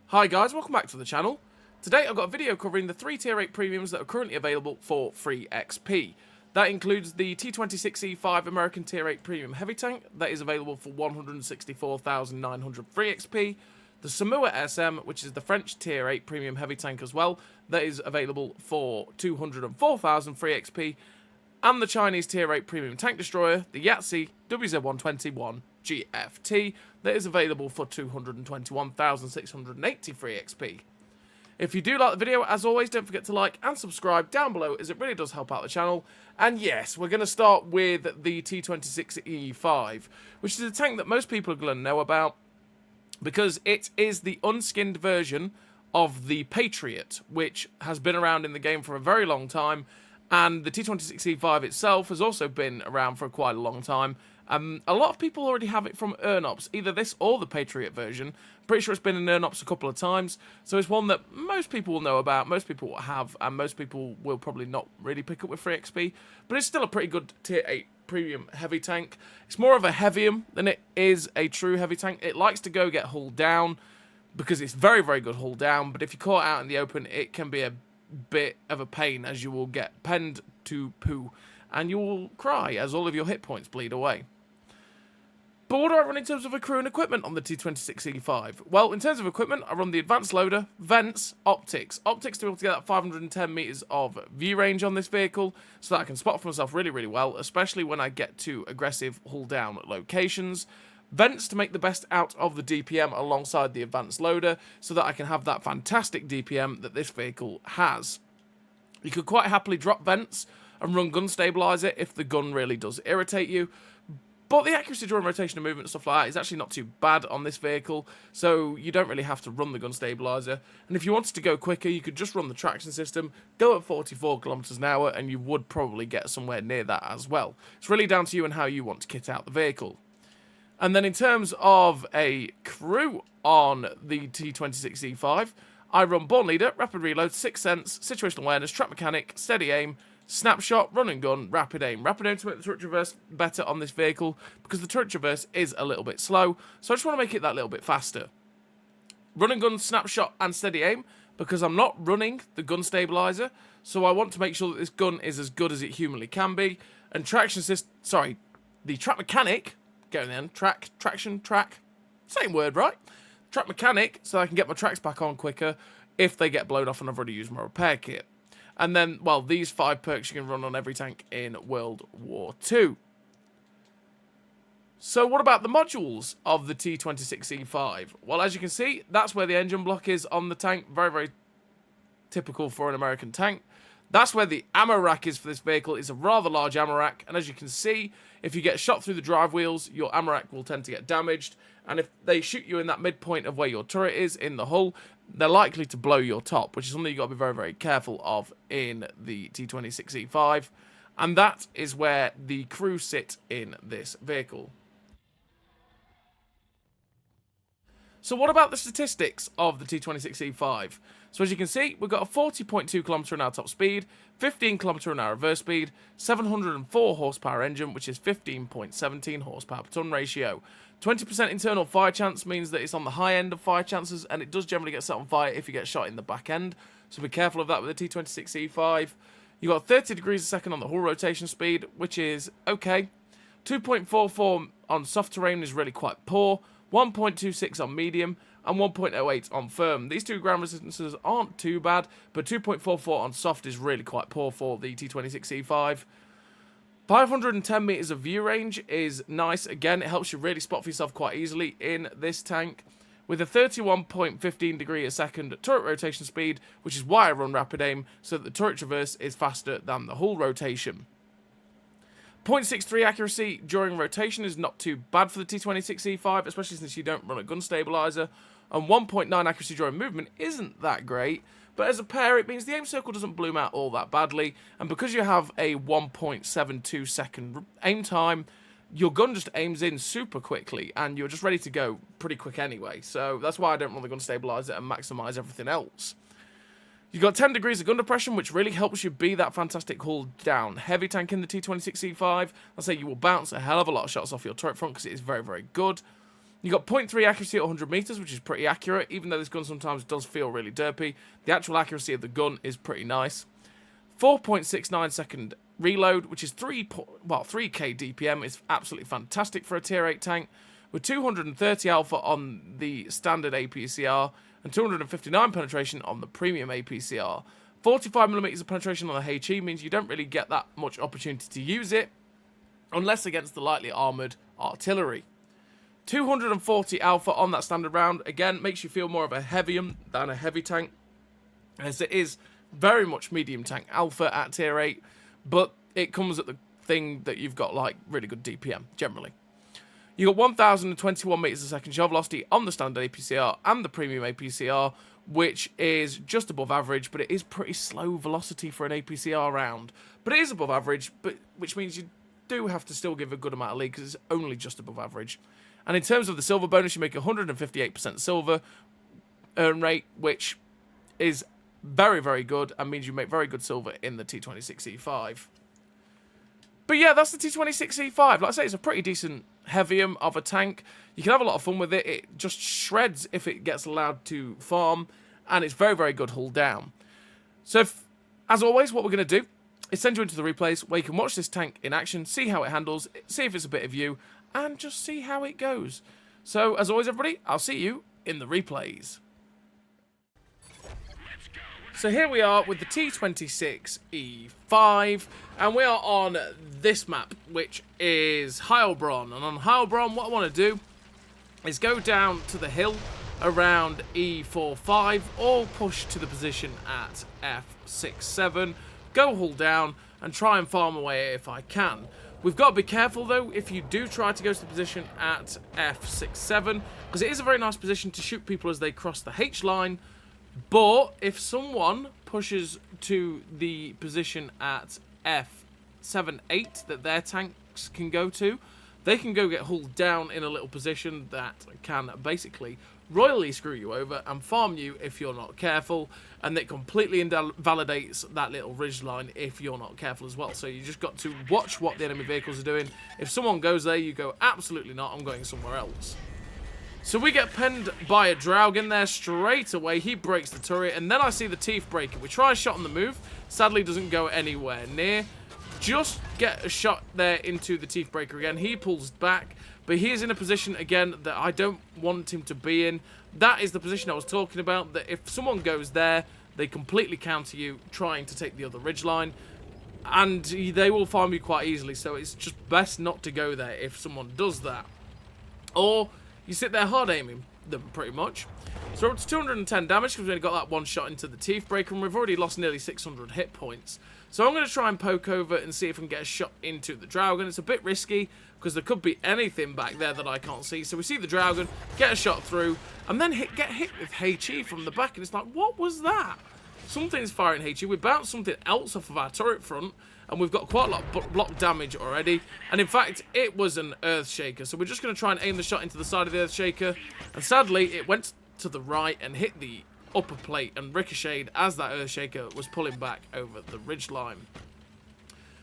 Hi guys, welcome back to the channel. Today I've got a video covering the 3 Tier 8 premiums that are currently available for free XP. That includes the T26E5 American Tier 8 Premium Heavy Tank, that is available for 164,900 free XP. The Somua SM, which is the French Tier 8 Premium Heavy Tank as well, that is available for 204,000 free XP. And the Chinese Tier 8 Premium Tank Destroyer, the Yazi WZ-120-1 GFT, that is available for 221,680 free XP. If you do like the video, as always, don't forget to like and subscribe down below, as it really does help out the channel. And yes, we're going to start with the T26E5, which is a tank that most people are going to know about, because it is the unskinned version of the Patriot, which has been around in the game for a very long time. And the T26E5 itself has also been around for quite a long time. A lot of people already have it from Ernops, either this or the Patriot version. Pretty sure it's been in Ernops a couple of times, so it's one that most people will know about, most people will have, and most people will probably not really pick up with free XP. But it's still a pretty good Tier 8 premium heavy tank. It's more of a heavium than it is a true heavy tank. It likes to go get hulled down, because it's very, very good hull down, but if you're caught out in the open, it can be a bit of a pain, as you will get penned to poo, and you will cry as all of your hit points bleed away. But what do I run in terms of a crew and equipment on the T26E5? Well, in terms of equipment, I run the advanced loader, vents, optics. Optics to be able to get that 510 meters of view range on this vehicle, so that I can spot for myself really, really well, especially when I get to aggressive hull down locations. Vents to make the best out of the DPM alongside the advanced loader, so that I can have that fantastic DPM that this vehicle has. You could quite happily drop vents and run gun stabilizer if the gun really does irritate you. But the accuracy during rotation and movement and stuff like that is actually not too bad on this vehicle, so you don't really have to run the gun stabilizer. And if you wanted to go quicker, you could just run the traction system, go at 44 kilometers an hour, and you would probably get somewhere near that as well. It's really down to you and how you want to kit out the vehicle. And then in terms of a crew on the T26E5, I run Born Leader, Rapid Reload, Sixth Sense, Situational Awareness, Trap Mechanic, Steady Aim, Snapshot, Run and Gun, Rapid Aim. Rapid Aim to make the turret traverse better on this vehicle, because the turret traverse is a little bit slow, so I just want to make it that little bit faster. Run and Gun, Snapshot, and Steady Aim, because I'm not running the gun stabilizer, so I want to make sure that this gun is as good as it humanly can be. And traction system, the Trap Mechanic, going in, traction, same word, right? Trap Mechanic, so I can get my tracks back on quicker if they get blown off and I've already used my repair kit. And then, well, these 5 perks you can run on every tank in World War II. So what about the modules of the T26E5? Well, as you can see, that's where the engine block is on the tank. Very, very typical for an American tank. That's where the ammo rack is for this vehicle. It's a rather large ammo rack, and as you can see, if you get shot through the drive wheels, your ammo rack will tend to get damaged, and if they shoot you in that midpoint of where your turret is in the hull, they're likely to blow your top, which is something you've got to be very, very careful of in the T26E5, and that is where the crew sit in this vehicle. So what about the statistics of the T26E5? So as you can see, we've got a 40.2 km/h top speed, 15 km/h reverse speed, 704 horsepower engine, which is 15.17 horsepower per ton ratio. 20% internal fire chance means that it's on the high end of fire chances, and it does generally get set on fire if you get shot in the back end. So be careful of that with the T26E5. You've got 30 degrees a second on the hull rotation speed, which is okay. 2.44 on soft terrain is really quite poor. 1.26 on medium, and 1.08 on firm. These two ground resistances aren't too bad, but 2.44 on soft is really quite poor for the T26E5. 510 meters of view range is nice. Again, it helps you really spot for yourself quite easily in this tank. With a 31.15 degree a second turret rotation speed, which is why I run Rapid Aim, so that the turret traverse is faster than the hull rotation. 0.63 accuracy during rotation is not too bad for the T26E5, especially since you don't run a gun stabilizer, and 1.9 accuracy during movement isn't that great, but as a pair it means the aim circle doesn't bloom out all that badly, and because you have a 1.72 second aim time, your gun just aims in super quickly, and you're just ready to go pretty quick anyway, so that's why I don't run the gun stabilizer and maximise everything else. You've got 10 degrees of gun depression, which really helps you be that fantastic hull down heavy tank in the T26E5. I'll say you will bounce a hell of a lot of shots off your turret front because it is very, very good. You got 0.3 accuracy at 100 meters, which is pretty accurate, even though this gun sometimes does feel really derpy. The actual accuracy of the gun is pretty nice. 4.69 second reload, which is 3k DPM. It's absolutely fantastic for a tier 8 tank, with 230 alpha on the standard APCR and 259 penetration on the premium APCR. 45mm of penetration on the HE means you don't really get that much opportunity to use it, unless against the lightly armoured artillery. 240 alpha on that standard round, again, makes you feel more of a heavium than a heavy tank, as it is very much medium tank alpha at tier 8, but it comes at the thing that you've got like really good DPM, generally. You got 1,021 meters a second shell velocity on the standard APCR and the premium APCR, which is just above average, but it is pretty slow velocity for an APCR round. But it is above average, which means you do have to still give a good amount of lead because it's only just above average. And in terms of the silver bonus, you make 158% silver earn rate, which is very, very good and means you make very good silver in the T26E5. But yeah, that's the T26E5. Like I say, it's a pretty decent heavium of a tank. You can have a lot of fun with it. It just shreds if it gets allowed to farm, and it's very, very good hull down. So, as always, what we're going to do is send you into the replays where you can watch this tank in action, see how it handles, see if it's a bit of you, and just see how it goes. So, as always, everybody, I'll see you in the replays. So here we are with the T26E5, and we are on this map, which is Heilbronn. And on Heilbronn, what I want to do is go down to the hill around E45, or push to the position at F67, go hull down, and try and farm away if I can. We've got to be careful, though, if you do try to go to the position at F67, because it is a very nice position to shoot people as they cross the H line. But if someone pushes to the position at F78 that their tanks can go to, they can go get hulled down in a little position that can basically royally screw you over and farm you if you're not careful, and it completely invalidates that little ridgeline if you're not careful as well. So you just got to watch what the enemy vehicles are doing. If someone goes there, you go, absolutely not, I'm going somewhere else. So we get penned by a Draugen there straight away. He breaks the turret, and then I see the teeth breaker. We try a shot on the move. Sadly, doesn't go anywhere near. Just get a shot there into the teeth breaker again. He pulls back, but he is in a position again that I don't want him to be in. That is the position I was talking about, that if someone goes there, they completely counter you trying to take the other ridgeline, and they will farm you quite easily. So it's just best not to go there if someone does that. Or you sit there hard aiming them, pretty much. So we're up to 210 damage because we only got that one shot into the teeth breaker, and we've already lost nearly 600 hit points. So I'm going to try and poke over and see if I can get a shot into the Draugen. It's a bit risky because there could be anything back there that I can't see. So we see the Draugen, get a shot through, and then get hit with HE from the back. And it's like, what was that? Something's firing HE. We bounced something else off of our turret front, and we've got quite a lot of block damage already. And in fact, it was an Earthshaker. So we're just going to try and aim the shot into the side of the Earthshaker. And sadly, it went to the right and hit the upper plate and ricocheted as that Earthshaker was pulling back over the ridgeline.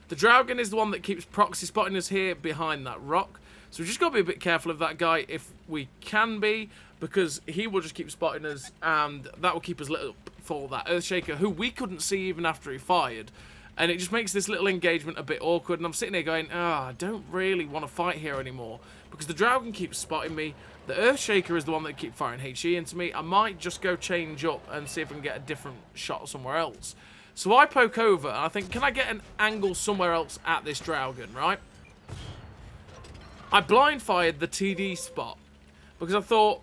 The Draugen is the one that keeps proxy spotting us here behind that rock. So we've just got to be a bit careful of that guy if we can be, because he will just keep spotting us, and that will keep us lit up for that Earthshaker, who we couldn't see even after he fired. And it just makes this little engagement a bit awkward, and I'm sitting here going, I don't really want to fight here anymore, because the Draugen keeps spotting me. The Earthshaker is the one that keeps firing HE into me. I might just go change up and see if I can get a different shot somewhere else. So I poke over, and I think, can I get an angle somewhere else at this Draugen, right? I blind fired the TD spot, because I thought,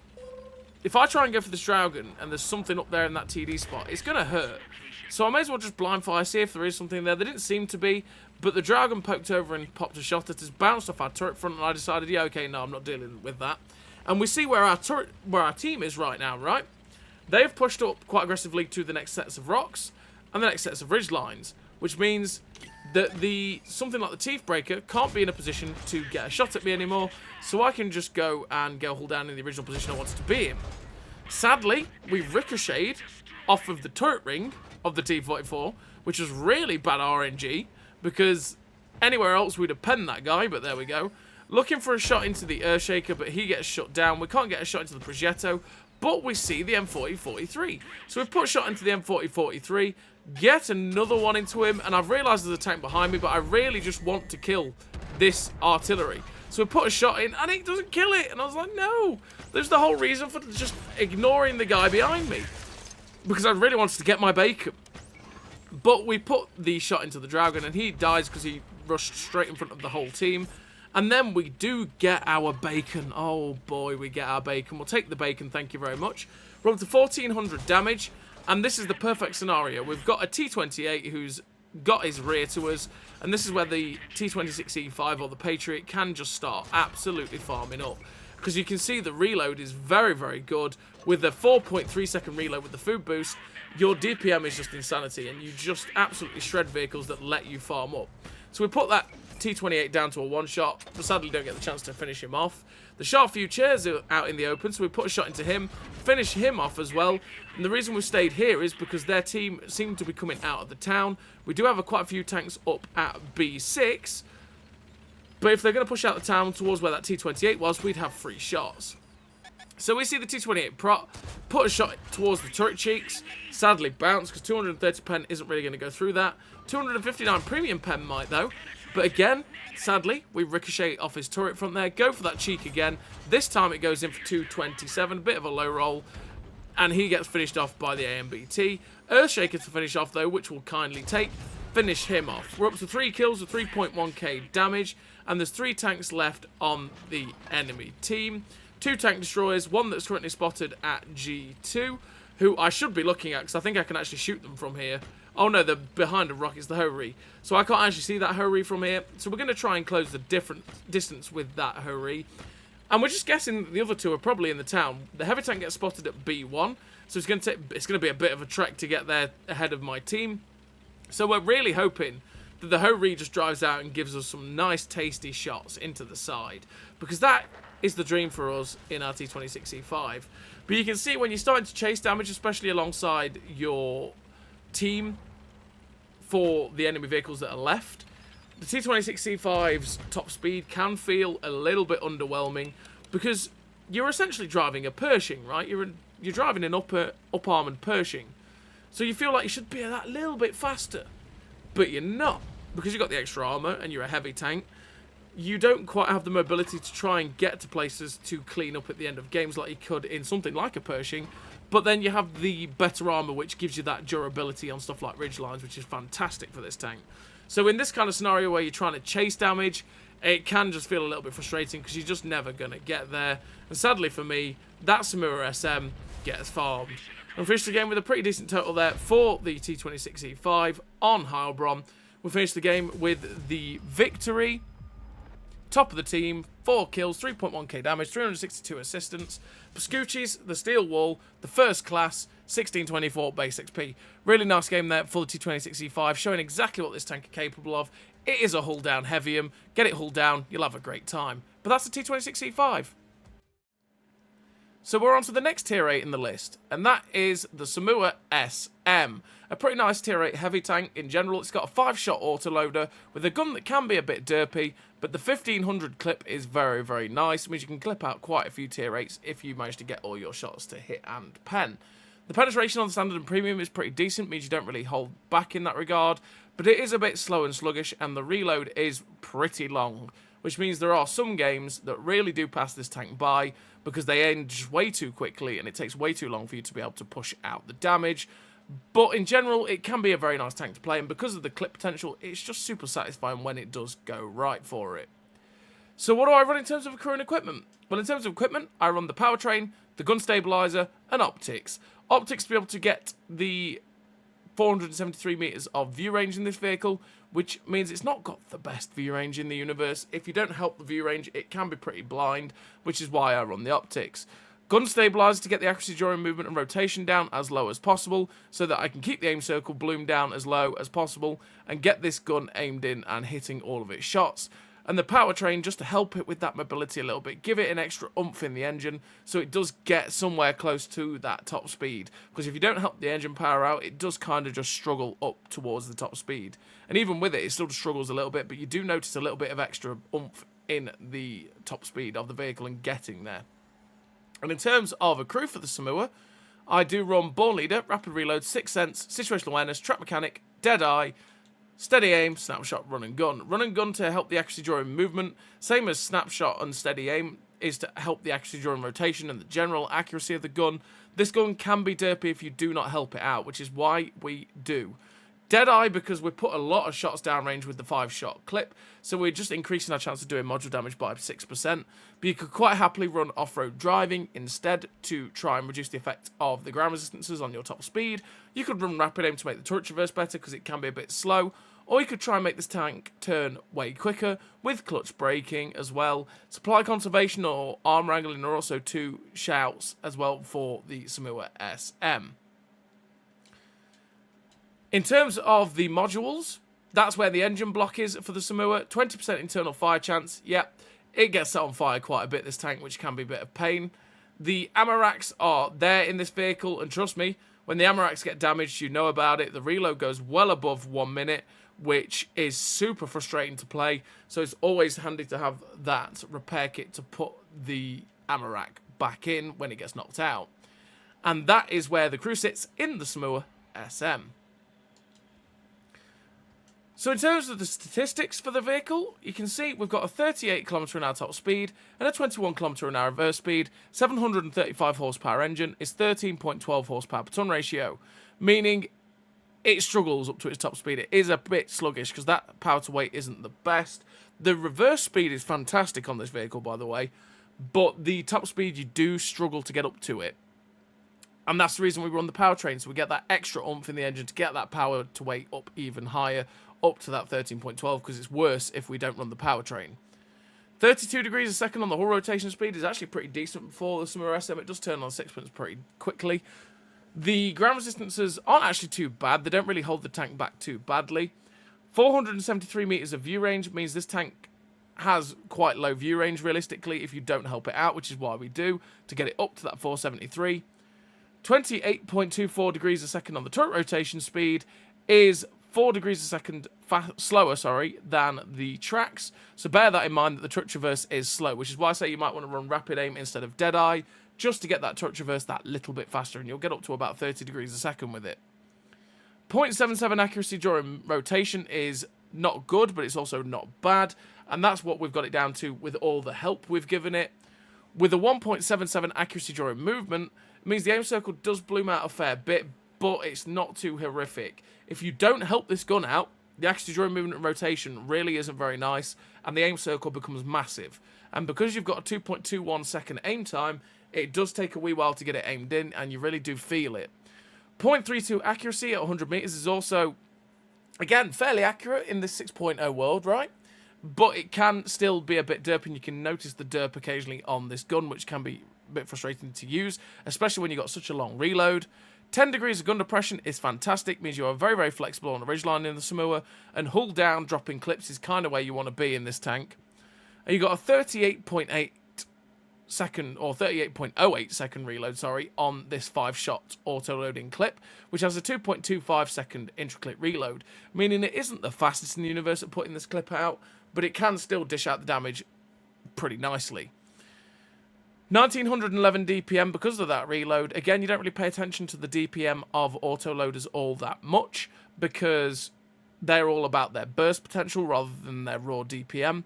if I try and go for this Draugen, and there's something up there in that TD spot, it's going to hurt. So I may as well just blind fire, see if there is something there. There didn't seem to be, but the Draugen poked over and popped a shot at us, bounced off our turret front, and I decided, yeah, okay, no, I'm not dealing with that. And we see where our team is right now, right? They've pushed up quite aggressively to the next sets of rocks and the next sets of ridge lines, which means that something like the teeth breaker can't be in a position to get a shot at me anymore, so I can just go and go hull down in the original position I wanted to be in. Sadly, we ricocheted off of the turret ring of the T44, which was really bad RNG, because anywhere else we'd have penned that guy, but there we go. looking for a shot into the Earthshaker, but he gets shut down. We can't get a shot into the Progetto, but we see the M4043. So we put a shot into the M4043, get another one into him, and I've realised there's a tank behind me, but I really just want to kill this artillery. So we put a shot in, and it doesn't kill it, and I was like, no. There's the whole reason for just ignoring the guy behind me, because I really wanted to get my bacon. But we put the shot into the Dragon, and he dies because he rushed straight in front of the whole team. And then we do get our bacon. Oh boy, we get our bacon. We'll take the bacon, thank you very much. We're up to 1400 damage, and this is the perfect scenario. We've got a T28 who's got his rear to us, and this is where the T26E5 or the Patriot can just start absolutely farming up. Because you can see the reload is very, very good. With the 4.3 second reload with the food boost, your DPM is just insanity, and you just absolutely shred vehicles that let you farm up. So we put that T28 down to a one-shot, but sadly don't get the chance to finish him off. The sharp few chairs are out in the open, so we put a shot into him, finish him off as well. And the reason we stayed here is because their team seemed to be coming out of the town. We do have quite a few tanks up at B6, but if they're going to push out the town towards where that T28 was, we'd have 3 shots. So we see the T28 prot, put a shot towards the turret cheeks, sadly bounce because 230 pen isn't really going to go through that. 259 premium pen might though, but again, sadly, we ricochet off his turret front there, go for that cheek again. This time it goes in for 227, a bit of a low roll, and he gets finished off by the AMBT. Earthshaker to finish off though, which we'll kindly take, finish him off. We're up to 3 kills with 3.1k damage, and there's 3 tanks left on the enemy team. 2 tank destroyers, one that's currently spotted at G2, who I should be looking at because I think I can actually shoot them from here. Oh no, they're behind a rock, it's the Ho-Ri. So I can't actually see that Ho-Ri from here. So we're going to try and close the different distance with that Ho-Ri. And we're just guessing the other 2 are probably in the town. The heavy tank gets spotted at B1, so it's going to be a bit of a trek to get there ahead of my team. So we're really hoping that the Ho-Ri just drives out and gives us some nice tasty shots into the side, because that is the dream for us in our T26E5. But you can see when you're starting to chase damage, especially alongside your team for the enemy vehicles that are left, the T26E5's top speed can feel a little bit underwhelming, because you're essentially driving a Pershing, right? You're driving an up-armoured Pershing. So you feel like you should be that little bit faster, but you're not, because you've got the extra armour and you're a heavy tank. You don't quite have the mobility to try and get to places to clean up at the end of games like you could in something like a Pershing, but then you have the better armour, which gives you that durability on stuff like ridge lines, which is fantastic for this tank. So in this kind of scenario where you're trying to chase damage, it can just feel a little bit frustrating because you're just never going to get there. And sadly for me, that Somua SM gets farmed. And finished the game with a pretty decent total there for the T26E5 on Heilbronn. We finished the game with the victory. Top of the team, 4 kills, 3.1k damage, 362 assistance. Pascucci's, the Steel Wall, the First Class, 1624 base XP. Really nice game there for the T26E5, showing exactly what this tank is capable of. It is a hull down heavium. Get it hull down, you'll have a great time. But that's the T26E5. So we're on to the next tier 8 in the list, and that is the Somua SM. A pretty nice tier 8 heavy tank in general. It's got a 5-shot autoloader with a gun that can be a bit derpy, but the 1500 clip is very, very nice. It means you can clip out quite a few tier 8s if you manage to get all your shots to hit and pen. The penetration on the standard and premium is pretty decent, means you don't really hold back in that regard, but it is a bit slow and sluggish, and the reload is pretty long, which means there are some games that really do pass this tank by because they end just way too quickly and it takes way too long for you to be able to push out the damage. But in general, it can be a very nice tank to play, and because of the clip potential, it's just super satisfying when it does go right for it. So what do I run in terms of current equipment? Well, in terms of equipment, I run the powertrain, the gun stabilizer, and optics. Optics to be able to get the 473 meters of view range in this vehicle, which means it's not got the best view range in the universe. If you don't help the view range, it can be pretty blind, which is why I run the optics. Gun stabilizer to get the accuracy during movement and rotation down as low as possible, so that I can keep the aim circle bloom down as low as possible and get this gun aimed in and hitting all of its shots. And the powertrain just to help it with that mobility a little bit, give it an extra oomph in the engine so it does get somewhere close to that top speed. Because if you don't help the engine power out, it does kind of just struggle up towards the top speed. And even with it, it still struggles a little bit, but you do notice a little bit of extra oomph in the top speed of the vehicle and getting there. And in terms of a crew for the Somua, I do run Ball Leader, Rapid Reload, Sixth Sense, Situational Awareness, Track Mechanic, Deadeye, Steady Aim, Snapshot, Run and Gun. Run and Gun to help the accuracy during movement, same as Snapshot and Steady Aim is to help the accuracy during rotation and the general accuracy of the gun. This gun can be derpy if you do not help it out, which is why we do. Deadeye, because we put a lot of shots downrange with the 5-shot clip, so we're just increasing our chance of doing module damage by 6%. But you could quite happily run off-road driving instead to try and reduce the effect of the ground resistances on your top speed. You could run rapid aim to make the turret traverse better because it can be a bit slow. Or you could try and make this tank turn way quicker with clutch braking as well. Supply conservation or arm wrangling are also 2 shouts as well for the Somua SM. In terms of the modules, that's where the engine block is for the Somua. 20% internal fire chance. Yep, it gets set on fire quite a bit, this tank, which can be a bit of pain. The ammo racks are there in this vehicle, and trust me, when the ammo racks get damaged, you know about it. The reload goes well above 1 minute, which is super frustrating to play. So it's always handy to have that repair kit to put the ammo rack back in when it gets knocked out. And that is where the crew sits in the Somua SM. So in terms of the statistics for the vehicle, you can see we've got a 38 km/h top speed and a 21 km/h reverse speed, 735 horsepower engine, is 13.12 horsepower per ton ratio, meaning it struggles up to its top speed. It is a bit sluggish because that power to weight isn't the best. The reverse speed is fantastic on this vehicle, by the way, but the top speed you do struggle to get up to it. And that's the reason we run the powertrain, so we get that extra oomph in the engine to get that power to weight up even higher, up to that 13.12, because it's worse if we don't run the powertrain. 32 degrees a second on the hull rotation speed is actually pretty decent for the Somua SM. It does turn on sixpence pretty quickly. The ground resistances aren't actually too bad. They don't really hold the tank back too badly. 473 meters of view range means this tank has quite low view range realistically if you don't help it out, which is why we do, to get it up to that 473. 28.24 degrees a second on the turret rotation speed is 4 degrees a second slower, than the tracks. So bear that in mind that the turret traverse is slow, which is why I say you might want to run rapid aim instead of Deadeye, just to get that turret traverse that little bit faster, and you'll get up to about 30 degrees a second with it. 0.77 accuracy during rotation is not good, but it's also not bad, and that's what we've got it down to with all the help we've given it. With a 1.77 accuracy during movement, it means the aim circle does bloom out a fair bit, but it's not too horrific. If you don't help this gun out, the accuracy during movement and rotation really isn't very nice, and the aim circle becomes massive. And because you've got a 2.21 second aim time, it does take a wee while to get it aimed in, and you really do feel it. 0.32 accuracy at 100 meters is also, again, fairly accurate in this 6.0 world, right? But it can still be a bit derp, and you can notice the derp occasionally on this gun, which can be a bit frustrating to use, especially when you've got such a long reload. 10 degrees of gun depression is fantastic, means you are very, very flexible on the ridgeline in the Somua, and hull down dropping clips is kind of where you want to be in this tank. And you've got a 38.8 second, or 38.08 second reload, on this 5-shot auto-loading clip, which has a 2.25 second intra-clip reload, meaning it isn't the fastest in the universe at putting this clip out, but it can still dish out the damage pretty nicely. 1911 DPM because of that reload. Again, you don't really pay attention to the DPM of autoloaders all that much because they're all about their burst potential rather than their raw DPM.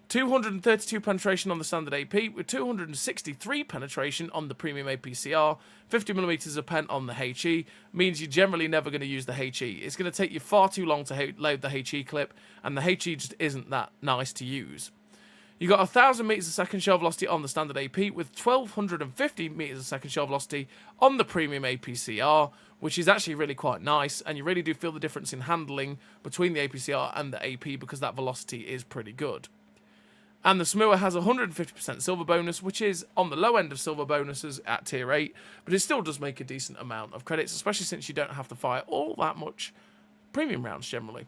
232 penetration on the standard AP with 263 penetration on the premium APCR. 50mm of pen on the HE means you're generally never going to use the HE. It's going to take you far too long to load the HE clip, and the HE just isn't that nice to use. You got 1,000 meters a second shell velocity on the standard AP with 1,250 meters a second shell velocity on the premium APCR, which is actually really quite nice, and you really do feel the difference in handling between the APCR and the AP because that velocity is pretty good. And the Somua has a 150% silver bonus, which is on the low end of silver bonuses at tier 8, but it still does make a decent amount of credits, especially since you don't have to fire all that much premium rounds generally.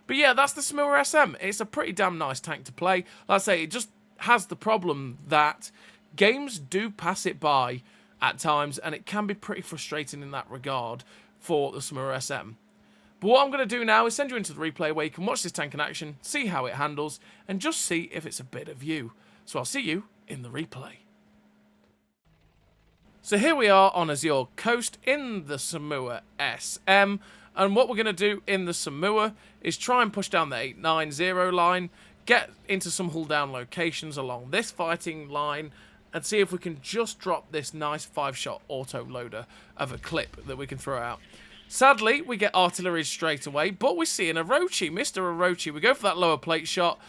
But yeah, that's the Somua SM. It's a pretty damn nice tank to play. Like I say, it just has the problem that games do pass it by at times, and it can be pretty frustrating in that regard for the Somua SM. But what I'm going to do now is send you into the replay where you can watch this tank in action, see how it handles, and just see if it's a bit of you. So I'll see you in the replay. So here we are on Azure Coast in the Somua SM, and what we're going to do in the Somua is try and push down the 890 line, get into some hull down locations along this fighting line, and see if we can just drop this nice 5-shot auto loader of a clip that we can throw out. Sadly, we get artillery straight away, but we see an Orochi, Mr. Orochi. We go for that lower plate shot,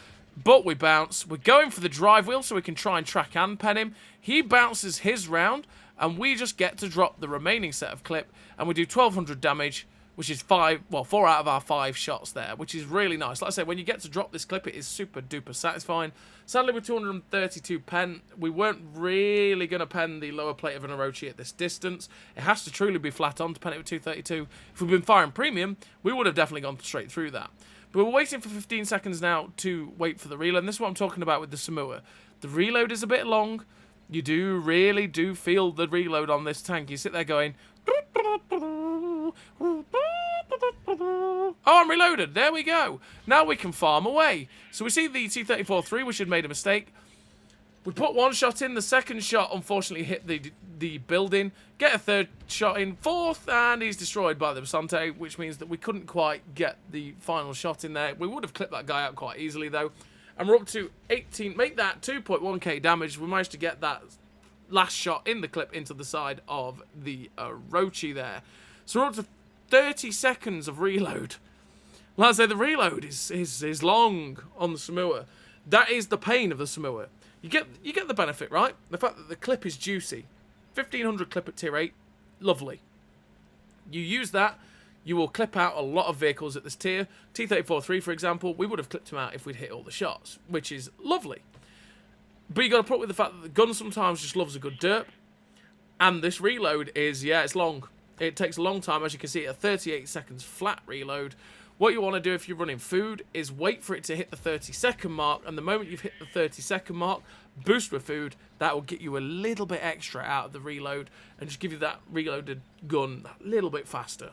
but we bounce. We're going for the drive wheel so we can try and track and pen him. He bounces his round, and we just get to drop the remaining set of clip, and we do 1200 damage, which is 4 out of our 5 shots there, which is really nice. Like I say, when you get to drop this clip, it is super duper satisfying. Sadly, with 232 pen, we weren't really going to pen the lower plate of an Orochi at this distance. It has to truly be flat on to pen it with 232. If we'd been firing premium, we would have definitely gone straight through that. But we're waiting for 15 seconds now to wait for the reload, and this is what I'm talking about with the Somua. The reload is a bit long. You really do feel the reload on this tank. You sit there going, oh, I'm reloaded. There we go. Now we can farm away. So we see the T34-3, which had made a mistake. We put 1 shot in. The second shot, unfortunately, hit the building. Get a 3rd shot in. 4th, and he's destroyed by the Basante, which means that we couldn't quite get the final shot in there. We would have clipped that guy out quite easily, though. And we're up to 18, make that 2.1k damage. We managed to get that last shot in the clip into the side of the Orochi there. So we're up to 30 seconds of reload. Like I say, the reload is long on the Somua. That is the pain of the Somua. You get the benefit, right? The fact that the clip is juicy. 1500 clip at tier 8, lovely. You use that, you will clip out a lot of vehicles at this tier. T34-3, for example, we would have clipped him out if we'd hit all the shots, which is lovely. But you got to put with the fact that the gun sometimes just loves a good derp. And this reload is, yeah, it's long. It takes a long time, as you can see, a 38 seconds flat reload. What you want to do if you're running food is wait for it to hit the 30-second mark. And the moment you've hit the 30-second mark, boost with food. That will get you a little bit extra out of the reload and just give you that reloaded gun a little bit faster.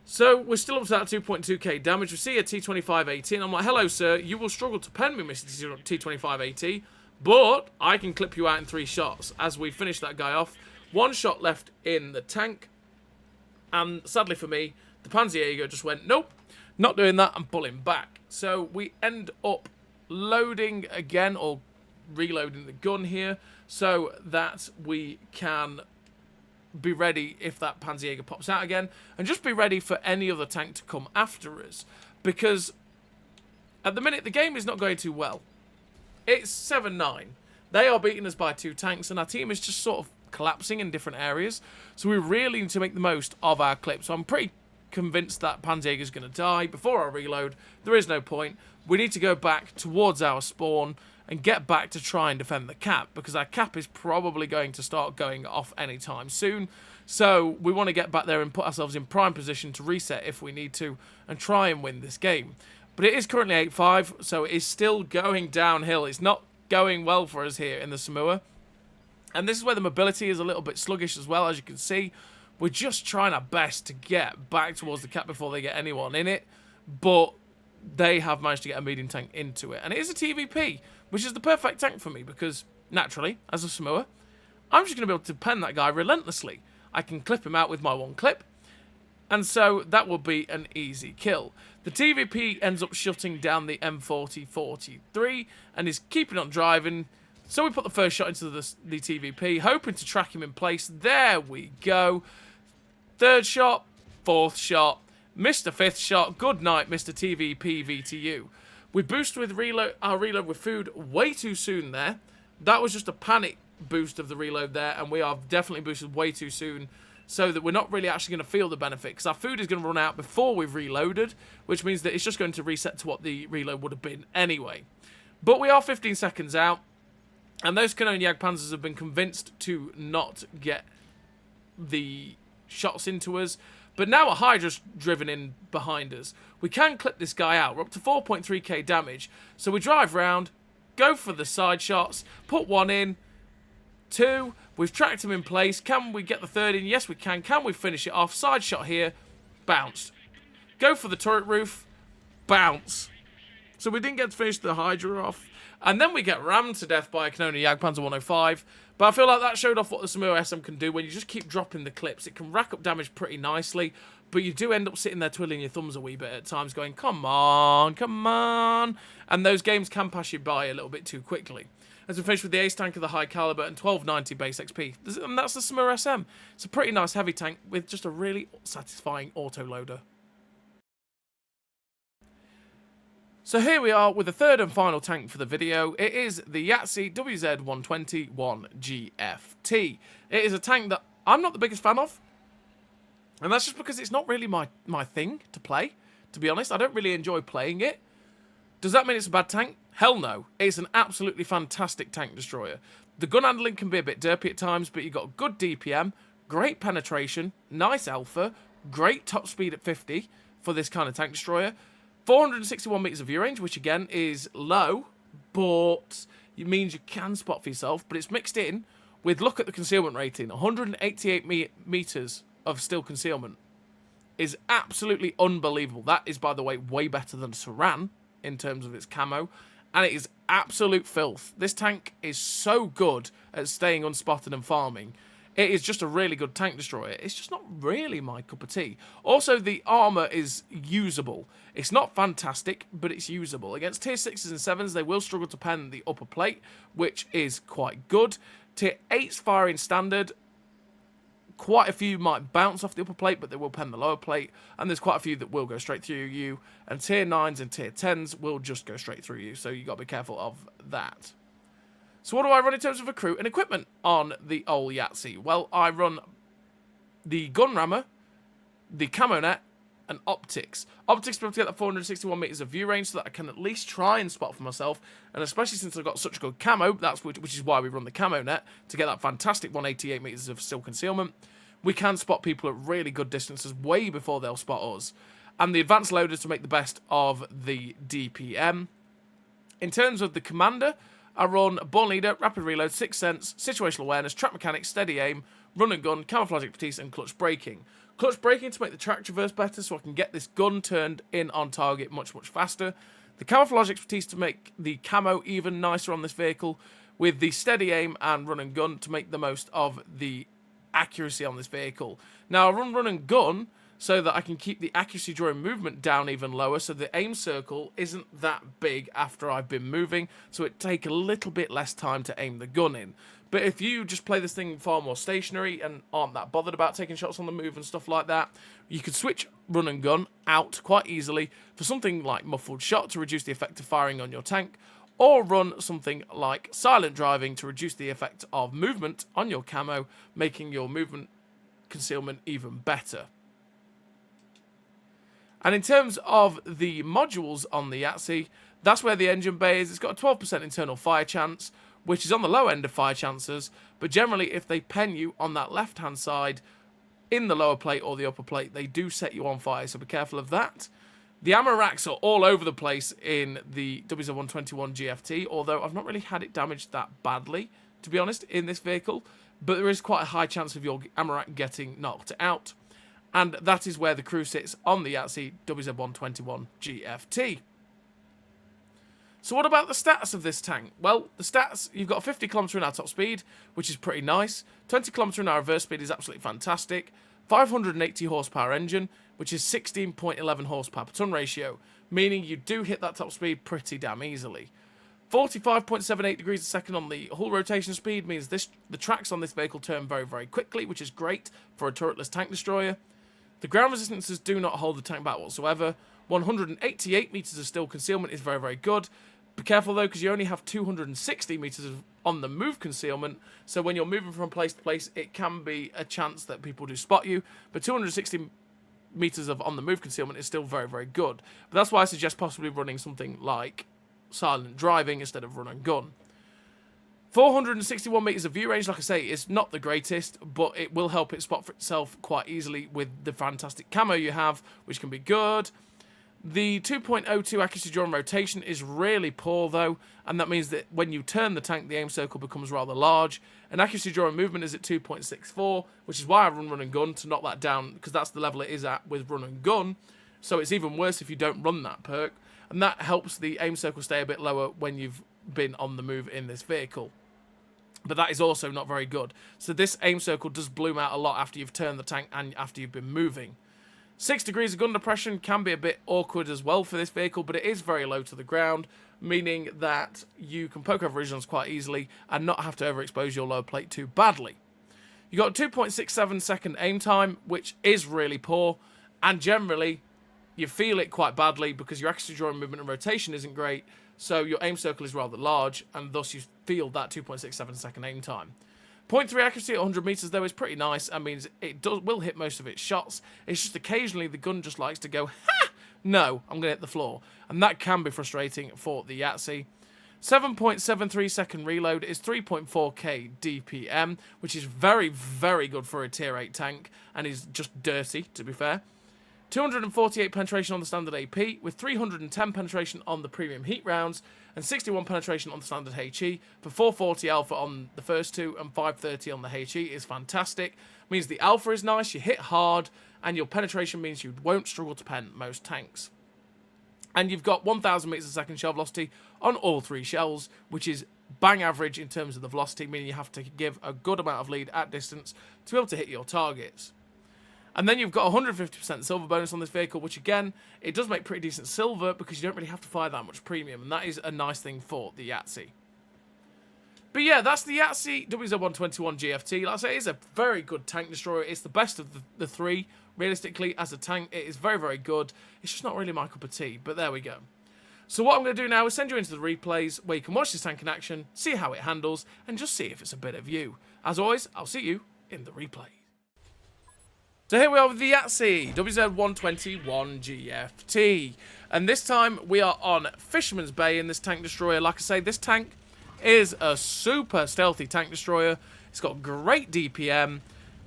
So we're still up to that 2.2k damage. We see a T26E5 and I'm like, hello, sir. You will struggle to pen me, Mr. T26E5, but I can clip you out in 3 shots. As we finish that guy off, 1 shot left in the tank. And sadly for me, the Panzerjäger just went, nope, not doing that, and pulling back. So we end up loading again, or reloading the gun here, so that we can be ready if that Panzerjäger pops out again, and just be ready for any other tank to come after us, because at the minute the game is not going too well. It's 7-9. They are beating us by 2 tanks, and our team is just sort of collapsing in different areas, so we really need to make the most of our clip. So I'm pretty convinced that Panzerjäger is going to die before I reload. There is no point. We need to go back towards our spawn and get back to try and defend the cap, because our cap is probably going to start going off anytime soon. So we want to get back there and put ourselves in prime position to reset if we need to and try and win this game. But it is currently 8-5, so it is still going downhill. It's not going well for us here in the Somua. And this is where the mobility is a little bit sluggish as well, as you can see. We're just trying our best to get back towards the cap before they get anyone in it. But they have managed to get a medium tank into it. And it is a TVP, which is the perfect tank for me, because naturally, as a Somua, I'm just going to be able to pen that guy relentlessly. I can clip him out with my 1 clip, and so that will be an easy kill. The TVP ends up shutting down the M40-43 and is keeping on driving. So we put the first shot into the TVP, hoping to track him in place. There we go. 3rd shot, 4th shot, missed the 5th shot. Good night, Mr. TVP VTU. We boosted with our reload with food way too soon there. That was just a panic boost of the reload there, and we are definitely boosted way too soon, so that we're not really actually going to feel the benefit, because our food is going to run out before we've reloaded, which means that it's just going to reset to what the reload would have been anyway. But we are 15 seconds out, and those Cannon Jagdpanzers have been convinced to not get the shots into us. But now a Hydra's driven in behind us. We can clip this guy out. We're up to 4.3k damage. So we drive round, go for the side shots, put 1 in, 2. We've tracked him in place. Can we get the 3rd in? Yes, we can. Can we finish it off? Side shot here. bounced. Go for the turret roof, bounce. So we didn't get to finish the Hydra off. And then we get rammed to death by a Canonier Jagdpanzer 105. But I feel like that showed off what the Somua SM can do when you just keep dropping the clips. It can rack up damage pretty nicely, but you do end up sitting there twiddling your thumbs a wee bit at times going, come on, come on. And those games can pass you by a little bit too quickly. As we finish with the ace tank of the high caliber and 1290 base XP. And that's the Somua SM. It's a pretty nice heavy tank with just a really satisfying autoloader. So here we are with the third and final tank for the video. It is the Yazi WZ-120-1 GFT. It is a tank that I'm not the biggest fan of. And that's just because it's not really my thing to play, to be honest. I don't really enjoy playing it. Does that mean it's a bad tank? Hell no. It's an absolutely fantastic tank destroyer. The gun handling can be a bit derpy at times, but you've got good DPM, great penetration, nice alpha, great top speed at 50 for this kind of tank destroyer. 461 meters of view range, which again is low, but it means you can spot for yourself. But it's mixed in with, look at the concealment rating, 188 meters of still concealment is absolutely unbelievable. That is, by the way, way better than Saran in terms of its camo, and it is absolute filth. This tank is so good at staying unspotted and farming. It is just a really good tank destroyer. It's just not really my cup of tea. Also, the armour is usable. It's not fantastic, but it's usable. Against tier 6s and 7s, they will struggle to pen the upper plate, which is quite good. Tier 8s firing standard, quite a few might bounce off the upper plate, but they will pen the lower plate. And there's quite a few that will go straight through you. And tier 9s and tier 10s will just go straight through you. So you've got to be careful of that. So what do I run in terms of recruit and equipment on the old Yazi? Well, I run the gun rammer, the camo net, and optics. Optics to be able to get that 461 meters of view range so that I can at least try and spot for myself. And especially since I've got such good camo, that's which is why we run the camo net, to get that fantastic 188 meters of still concealment. We can spot people at really good distances way before they'll spot us. And the advanced loader to make the best of the DPM. In terms of the commander, I run Born Leader, Rapid Reload, Sixth Sense, Situational Awareness, Track Mechanics, Steady Aim, Run and Gun, Camouflage Expertise, and Clutch Braking. Clutch Braking to make the track traverse better so I can get this gun turned in on target much, much faster. The Camouflage Expertise to make the camo even nicer on this vehicle, with the Steady Aim and Run and Gun to make the most of the accuracy on this vehicle. Now, I run and Gun so that I can keep the accuracy during movement down even lower, so the aim circle isn't that big after I've been moving, so it take a little bit less time to aim the gun in. But if you just play this thing far more stationary and aren't that bothered about taking shots on the move and stuff like that, you could switch Run and Gun out quite easily for something like Muffled Shot to reduce the effect of firing on your tank, or run something like Silent Driving to reduce the effect of movement on your camo, making your movement concealment even better. And in terms of the modules on the Yazi, that's where the engine bay is. It's got a 12% internal fire chance, which is on the low end of fire chances, but generally if they pen you on that left-hand side in the lower plate or the upper plate, they do set you on fire, so be careful of that. The ammo racks are all over the place in the WZ-120-1 GFT, although I've not really had it damaged that badly, to be honest, in this vehicle, but there is quite a high chance of your ammo rack getting knocked out. And that is where the crew sits on the Yazi WZ-120-1 GFT. So what about the stats of this tank? Well, the stats, you've got a 50 km/h top speed, which is pretty nice. 20 km/h reverse speed is absolutely fantastic. 580 horsepower engine, which is 16.11 horsepower per ton ratio, meaning you do hit that top speed pretty damn easily. 45.78 degrees a second on the hull rotation speed means the tracks on this vehicle turn very, very quickly, which is great for a turretless tank destroyer. The ground resistances do not hold the tank back whatsoever. 188 meters of still concealment is very, very good. Be careful though, because you only have 260 meters on the move concealment, so when you're moving from place to place, it can be a chance that people do spot you, but 260 meters of on the move concealment is still very, very good. But that's why I suggest possibly running something like Silent Driving instead of Run and Gun. 461 meters of view range, like I say, is not the greatest, but it will help it spot for itself quite easily with the fantastic camo you have, which can be good. The 2.02 accuracy during rotation is really poor though, and that means that when you turn the tank, the aim circle becomes rather large. And accuracy during movement is at 2.64, which is why I run and gun to knock that down, because that's the level it is at with run and gun. So it's even worse if you don't run that perk, and that helps the aim circle stay a bit lower when you've been on the move in this vehicle. But that is also not very good. So this aim circle does bloom out a lot after you've turned the tank and after you've been moving. 6 degrees of gun depression can be a bit awkward as well for this vehicle, but it is very low to the ground, meaning that you can poke over regionals quite easily and not have to overexpose your lower plate too badly. You got a 2.67 second aim time, which is really poor, and generally you feel it quite badly because your accuracy during movement and rotation isn't great, so your aim circle is rather large, and thus you feel that 2.67 second aim time. 0.3 accuracy at 100 meters though is pretty nice. That means it will hit most of its shots. It's just occasionally the gun just likes to go, ha! No, I'm going to hit the floor. And that can be frustrating for the Yazi. 7.73 second reload is 3.4k DPM, which is very, very good for a tier 8 tank, and is just dirty, to be fair. 248 penetration on the standard AP, with 310 penetration on the premium heat rounds, and 61 penetration on the standard HE, for 440 alpha on the first two, and 530 on the HE is fantastic. Means the alpha is nice, you hit hard, and your penetration means you won't struggle to pen most tanks. And you've got 1000 meters a second shell velocity on all 3 shells, which is bang average in terms of the velocity, meaning you have to give a good amount of lead at distance to be able to hit your targets. And then you've got 150% silver bonus on this vehicle, which again, it does make pretty decent silver because you don't really have to fire that much premium, and that is a nice thing for the Yazi. But yeah, that's the Yazi WZ-120-1 GFT. Like I say, it's a very good tank destroyer. It's the best of the 3, realistically, as a tank. It is very, very good. It's just not really my cup of tea, but there we go. So what I'm going to do now is send you into the replays where you can watch this tank in action, see how it handles, and just see if it's a bit of you. As always, I'll see you in the replay. So here we are with the Yazi WZ-120-1 GFT. And this time we are on Fisherman's Bay in this tank destroyer. Like I say, this tank is a super stealthy tank destroyer. It's got great DPM.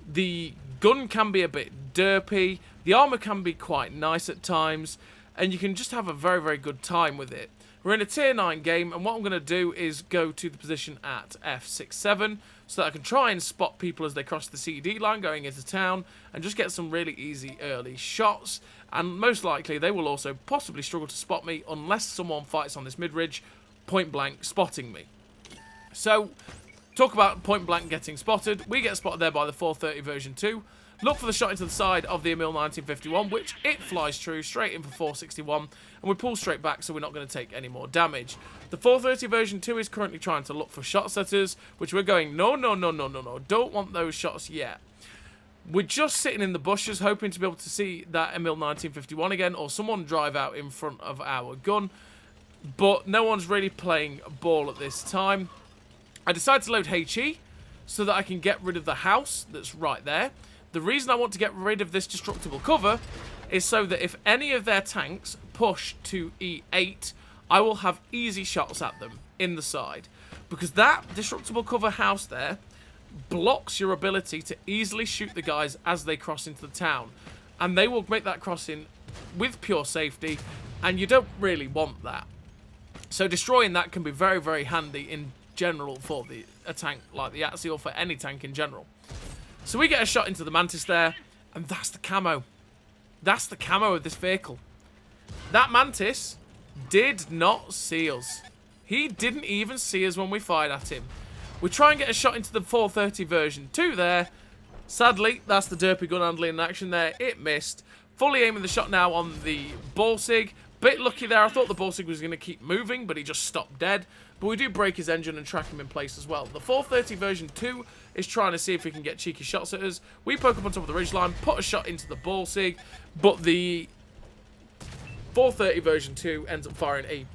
The gun can be a bit derpy. The armor can be quite nice at times. And you can just have a very, very good time with it. We're in a tier 9 game, and what I'm going to do is go to the position at F67 so that I can try and spot people as they cross the CD line going into town and just get some really easy early shots. And most likely they will also possibly struggle to spot me unless someone fights on this mid-ridge, point blank spotting me. So, talk about point blank getting spotted. We get spotted there by the 430 version 2. Look for the shot into the side of the Emil 1951, which it flies true straight in for 461, and we pull straight back so we're not going to take any more damage. The 430 version 2 is currently trying to look for shot setters, which we're going, no, don't want those shots yet. We're just sitting in the bushes hoping to be able to see that Emil 1951 again, or someone drive out in front of our gun, but no one's really playing ball at this time. I decided to load HE so that I can get rid of the house that's right there. The reason I want to get rid of this destructible cover is so that if any of their tanks push to E8, I will have easy shots at them in the side. Because that destructible cover house there blocks your ability to easily shoot the guys as they cross into the town. And they will make that crossing with pure safety, and you don't really want that. So destroying that can be very, very handy in general for a tank like the Yazi, or for any tank in general. So we get a shot into the Mantis there, and that's the camo. That's the camo of this vehicle. That Mantis did not see us. He didn't even see us when we fired at him. We try and get a shot into the 430 version 2 there. Sadly, that's the derpy gun handling in action there. It missed. Fully aiming the shot now on the Balsig. Bit lucky there. I thought the Balsig was going to keep moving, but he just stopped dead. But we do break his engine and track him in place as well. The 430 version 2 is trying to see if we can get cheeky shots at us. We poke up on top of the ridgeline, put a shot into the Balsig, but the 430 version 2 ends up firing a,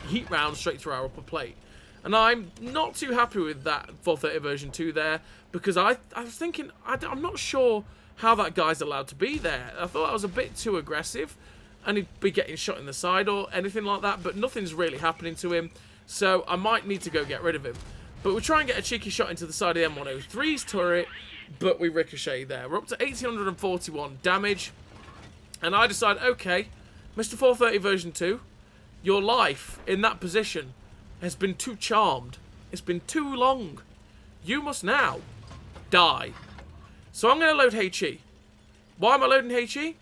heat round straight through our upper plate. And I'm not too happy with that 430 version 2 there, because I was thinking, I'm not sure how that guy's allowed to be there. I thought that was a bit too aggressive, and he'd be getting shot in the side or anything like that, but nothing's really happening to him. So I might need to go get rid of him. But we try and get a cheeky shot into the side of the M103's turret, but we ricochet there. We're up to 1841 damage. And I decide, okay, Mr. 430 version 2, your life in that position has been too charmed. It's been too long. You must now die. So I'm going to load HE. Why am I loading HE?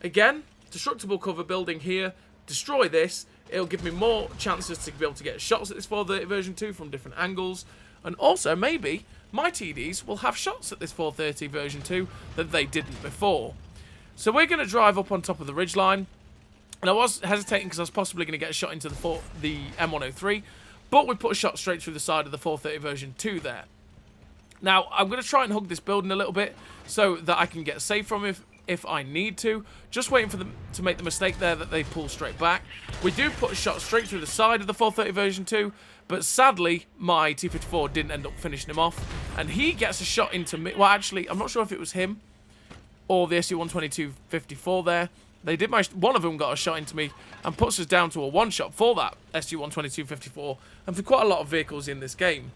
Again, destructible cover building here. Destroy this. It'll give me more chances to be able to get shots at this 430 version 2 from different angles. And also, maybe, my TDs will have shots at this 430 version 2 that they didn't before. So we're going to drive up on top of the ridgeline. And I was hesitating because I was possibly going to get a shot into the M103. But we put a shot straight through the side of the 430 version 2 there. Now, I'm going to try and hug this building a little bit so that I can get safe from it if I need to. Just waiting for them to make the mistake there that they pull straight back. We do put a shot straight through the side of the 430 version 2, but sadly, my T54 didn't end up finishing him off. And he gets a shot into me. Well, actually, I'm not sure if it was him or the SU-122-54 there. They did manage, one of them got a shot into me and puts us down to a one-shot for that SU-122-54 and for quite a lot of vehicles in this game.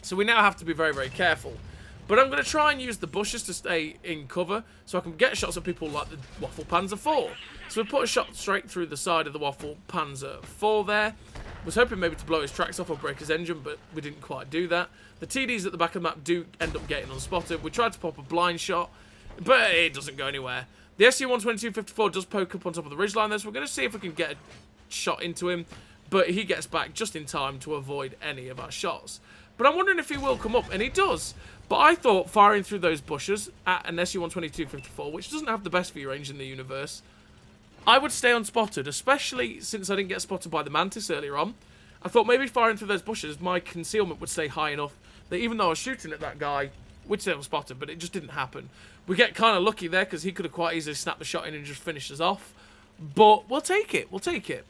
So we now have to be very, very careful. But I'm going to try and use the bushes to stay in cover so I can get shots at people like the Waffle Panzer 4. So we put a shot straight through the side of the Waffle Panzer 4 there. Was hoping maybe to blow his tracks off or break his engine, but we didn't quite do that. The TDs at the back of the map do end up getting unspotted. We tried to pop a blind shot, but it doesn't go anywhere. The SU-122-54 does poke up on top of the ridgeline there, so we're going to see if we can get a shot into him. But he gets back just in time to avoid any of our shots. But I'm wondering if he will come up, and he does. But I thought firing through those bushes at an SU-122-54, which doesn't have the best view range in the universe, I would stay unspotted, especially since I didn't get spotted by the Mantis earlier on. I thought maybe firing through those bushes, my concealment would stay high enough that even though I was shooting at that guy, we'd stay unspotted, but it just didn't happen. We get kind of lucky there because he could have quite easily snapped the shot in and just finished us off. But we'll take it. We'll take it.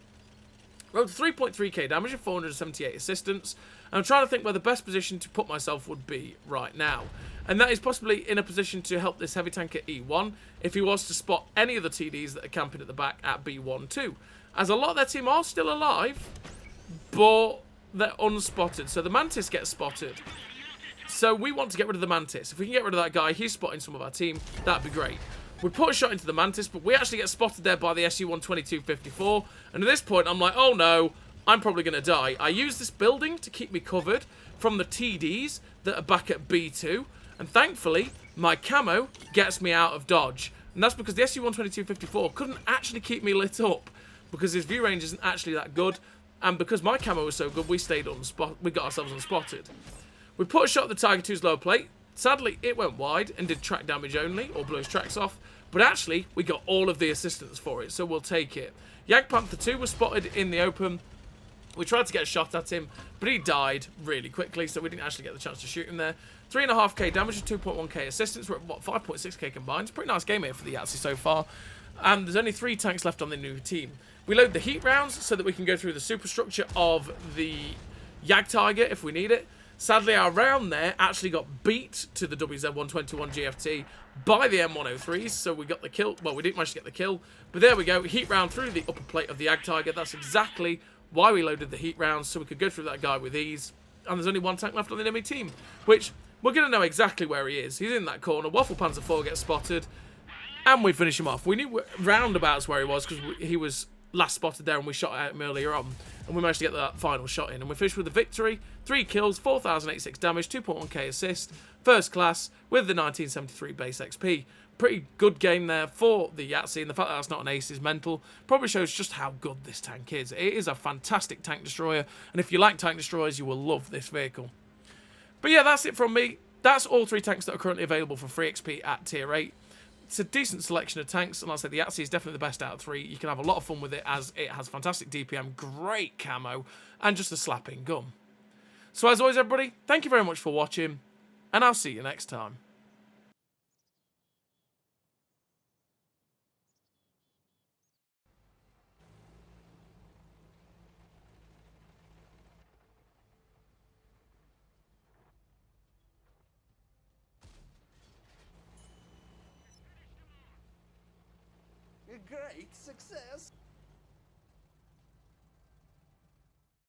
Rolled 3.3k damage and 478 assistance. And I'm trying to think where the best position to put myself would be right now. And that is possibly in a position to help this heavy tanker E1 if he was to spot any of the TDs that are camping at the back at B1 too. As a lot of their team are still alive, but they're unspotted. So the Mantis gets spotted. So we want to get rid of the Mantis. If we can get rid of that guy, he's spotting some of our team, that'd be great. We put a shot into the Mantis, but we actually get spotted there by the SU-122-54. And at this point, I'm like, oh no, I'm probably going to die. I use this building to keep me covered from the TDs that are back at B2. And thankfully, my camo gets me out of dodge. And that's because the SU-122-54 couldn't actually keep me lit up because his view range isn't actually that good. And because my camo was so good, we stayed we got ourselves unspotted. We put a shot at the Tiger 2's lower plate. Sadly, it went wide and did track damage only, or blew his tracks off. But actually, we got all of the assistance for it, so we'll take it. Yag Panther 2 was spotted in the open. We tried to get a shot at him, but he died really quickly, so we didn't actually get the chance to shoot him there. 3.5k damage and 2.1k assistance. We're at, what, 5.6k combined. It's a pretty nice game here for the Yazi so far. And there's only 3 tanks left on the new team. We load the heat rounds so that we can go through the superstructure of the Yag Tiger if we need it. Sadly, our round there actually got beat to the WZ-120-1 GFT by the M103s, so we got the kill. Well, we didn't manage to get the kill, but there we go. Heat round through the upper plate of the Yag Tiger. That's exactly why we loaded the heat rounds, so we could go through that guy with ease. And there's only 1 tank left on the enemy team, which we're going to know exactly where he is. He's in that corner. Waffle Panzer 4 gets spotted, and we finish him off. We knew roundabouts where he was because he was last spotted there and we shot at him earlier on. And we managed to get that final shot in. And we finished with a victory. 3 kills, 4,086 damage, 2.1k assist. First class with the 1973 base XP. Pretty good game there for the Yazi. And the fact that that's not an ace is mental. Probably shows just how good this tank is. It is a fantastic tank destroyer. And if you like tank destroyers, you will love this vehicle. But yeah, that's it from me. That's all 3 tanks that are currently available for free XP at tier 8. It's a decent selection of tanks, and like I said, the Yazi is definitely the best out of 3. You can have a lot of fun with it as it has fantastic DPM, great camo, and just a slapping gun. So as always, everybody, thank you very much for watching, and I'll see you next time. A great success.